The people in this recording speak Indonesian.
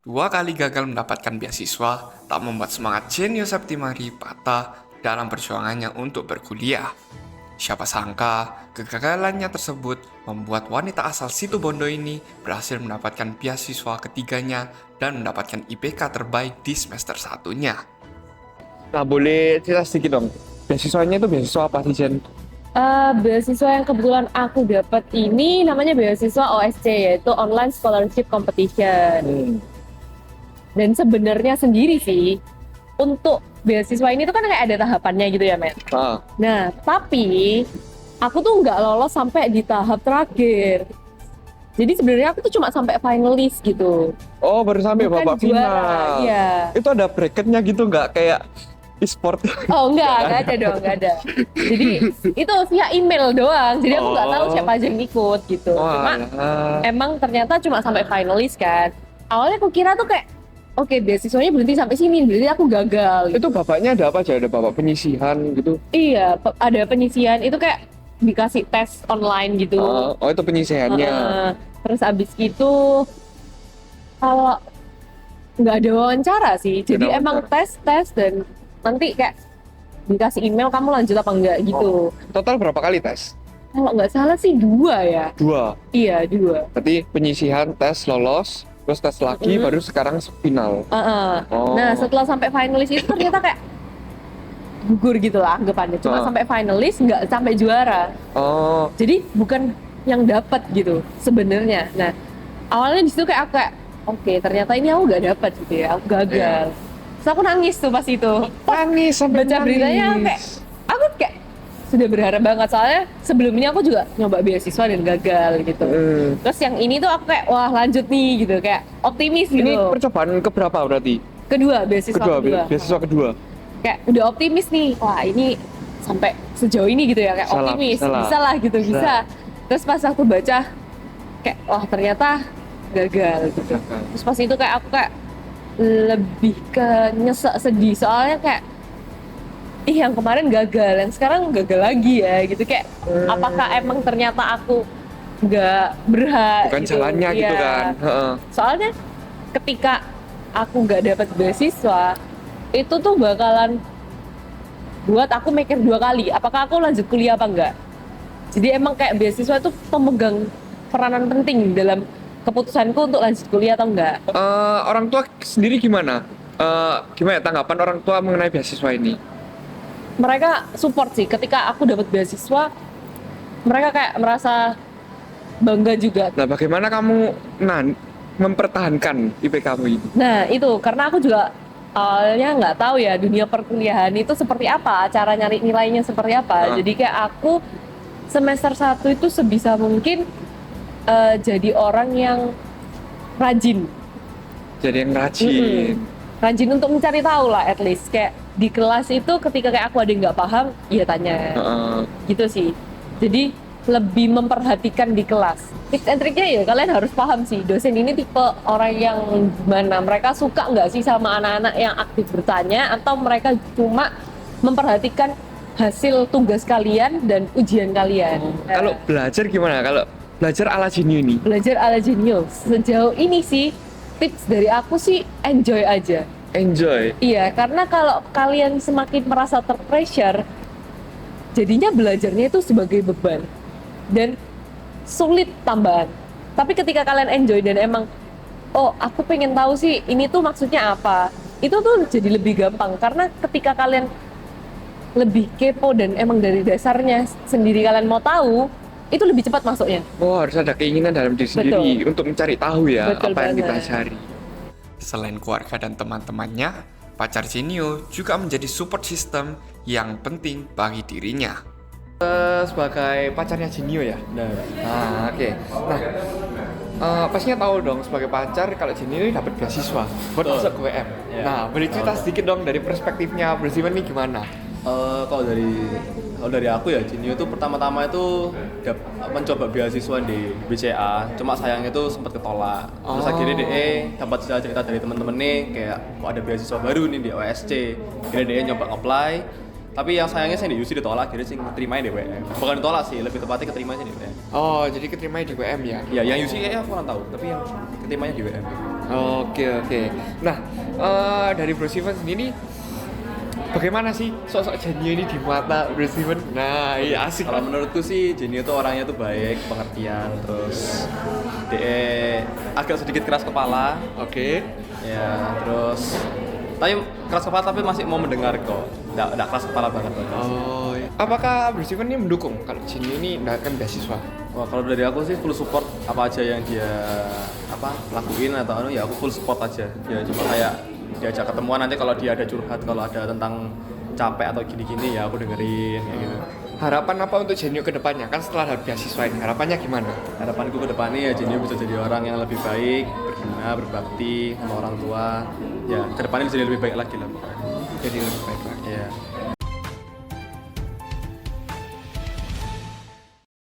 Dua kali gagal mendapatkan beasiswa tak membuat semangat Genio Septimari patah dalam perjuangannya untuk berkuliah. Siapa sangka kegagalannya tersebut membuat wanita asal Situbondo ini berhasil mendapatkan beasiswa ketiganya dan mendapatkan IPK terbaik di semester satunya. Nah, boleh cerita sedikit dong. Beasiswanya itu beasiswa apa sih, Jen? Beasiswa yang kebetulan aku dapat ini namanya beasiswa OSC, yaitu Online Scholarship Competition. Dan sebenarnya sendiri sih, untuk beasiswa ini tuh kan kayak ada tahapannya gitu ya, men. Nah, tapi aku tuh nggak lolos sampai di tahap terakhir. Jadi sebenarnya aku tuh cuma sampai finalis gitu. Oh, baru sampai Bukan babak juara, final. iya. Itu ada bracketnya gitu nggak kayak e-sport? Oh enggak ada dong, enggak ada. Jadi itu via email doang, jadi aku nggak tahu siapa aja yang ikut gitu. Cuma emang ternyata cuma sampai finalis kan. Awalnya aku kira tuh kayak, oke, beasiswanya berhenti sampai sini, berarti aku gagal. Itu babaknya ada apa aja? Ada babak penyisihan gitu? Iya, ada penyisian, itu kayak dikasih tes online gitu. Oh, itu penyisihannya. Terus abis itu, kalau nggak ada wawancara sih, jadi Ada emang wawancara. tes dan nanti kayak dikasih email kamu lanjut apa enggak gitu. Total berapa kali tes? Kalau nggak salah sih 2 ya. 2. Iya, 2. Berarti penyisihan, tes, lolos, terus tes lagi, baru sekarang final. Oh. Nah, setelah sampai finalis itu ternyata kayak gugur gitu lah anggapannya. Cuma sampai finalis, nggak sampai juara. Oh. Jadi bukan yang dapat gitu sebenarnya. Nah, awalnya di situ kayak aku kayak, oke, ternyata ini aku nggak dapat gitu ya, aku gagal. Terus aku nangis tuh pas itu. Nangis sampai Baca beritanya kayak, aku kayak sudah berharap banget, soalnya sebelumnya aku juga nyoba beasiswa dan gagal gitu. Terus yang ini tuh aku kayak, wah lanjut nih gitu, kayak optimis gitu. Ini percobaan keberapa berarti? Kedua, beasiswa kedua. Beasiswa kedua. Kayak udah optimis nih, wah ini sampai sejauh ini gitu ya, kayak optimis, bisa lah gitu, bisa. Terus pas aku baca, kayak wah ternyata gagal gitu. Terus pas itu kayak aku kayak lebih ke nyesek, sedih, soalnya kayak yang kemarin gagal, yang sekarang gagal lagi ya gitu, kayak apakah emang ternyata aku nggak berhak bukan gitu. jalannya gitu kan. Soalnya ketika aku nggak dapat beasiswa itu tuh bakalan buat aku mikir 2 kali apakah aku lanjut kuliah apa enggak. Jadi emang kayak beasiswa itu pemegang peranan penting dalam keputusanku untuk lanjut kuliah atau enggak. Orang tua sendiri gimana? Gimana tanggapan orang tua mengenai beasiswa ini? Mereka support sih, ketika aku dapat beasiswa mereka kayak merasa bangga juga. Nah, bagaimana kamu mempertahankan IPK-mu ini? Nah itu karena aku juga awalnya nggak tahu ya dunia perkuliahan itu seperti apa, cara nyari nilainya seperti apa. Jadi kayak aku semester 1 itu sebisa mungkin jadi orang yang rajin. Jadi yang rajin. Rajin untuk mencari tahu lah, at least kayak di kelas itu ketika kayak aku ada yang nggak paham, ya tanya. Gitu sih. Jadi lebih memperhatikan di kelas. Tips and triknya ya kalian harus paham sih, dosen ini tipe orang yang gimana, mereka suka nggak sih sama anak-anak yang aktif bertanya, atau mereka cuma memperhatikan hasil tugas kalian dan ujian kalian. Kalau belajar gimana? Kalau belajar ala Genio ini? Belajar ala Genio, sejauh ini sih tips dari aku sih enjoy aja. Enjoy? Iya, karena kalau kalian semakin merasa terpressure, jadinya belajarnya itu sebagai beban dan sulit tambahan. Tapi ketika kalian enjoy dan emang, oh aku pengen tahu sih ini tuh maksudnya apa, itu tuh jadi lebih gampang. Karena ketika kalian lebih kepo dan emang dari dasarnya sendiri kalian mau tahu, itu lebih cepat masuknya. Oh, harus ada keinginan dalam diri sendiri untuk mencari tahu ya. Betul apa yang kita banget. cari. Selain keluarga dan teman-temannya, pacar Genio juga menjadi support system yang penting bagi dirinya. Sebagai pacarnya Genio ya? Nah, oke. Nah, pastinya tahu dong sebagai pacar kalau Genio ini dapat beasiswa buat masuk ke WM. Nah, boleh cerita sedikit dong dari perspektifnya Bersiman nih gimana? Kalau dari aku ya, Genio itu pertama-tama itu mencoba beasiswa di BCA, cuma sayangnya itu sempat ketolak. Terus akhirnya DE dapat cerita dari teman-teman nih, kayak kok ada beasiswa baru nih di OSC. Akhirnya DE nyoba apply, tapi yang sayangnya saya di UC ditolak, akhirnya sih keterimanya di WM. Bukan ditolak sih, lebih tepatnya keterimanya di WM. Oh, jadi keterimanya di WM ya? Ya, yang UC kayaknya aku kurang tahu, tapi yang keterimanya di WM. Oke. Nah, dari Bro Steven sendiri, bagaimana sih sosok Genio ini di mata Bro Steven? Nah, iya asik. Kalau menurutku sih Genio tuh orangnya tuh baik, pengertian, terus dia agak sedikit keras kepala. Oke. Ya, terus tapi keras kepala tapi masih mau mendengar kok. Nggak keras kepala banget. Oh, iya. Apakah Bro Steven ini mendukung kalau Genio ini mendapatkan beasiswa? Wah, kalau dari aku sih full support apa aja yang dia lakuin atau ya aku full support aja. Ya cuma kayak diajak ketemuan nanti kalau dia ada curhat, kalau ada tentang capek atau gini-gini ya aku dengerin kayak gitu. Harapan apa untuk Genio ke depannya? Kan setelah ada beasiswa ini, harapannya gimana? Harapanku ke depannya ya Genio bisa jadi orang yang lebih baik, berguna, berbakti sama orang tua. Ya, ke depannya bisa jadi lebih baik lagi lah. Jadi lebih baik lagi. Ya.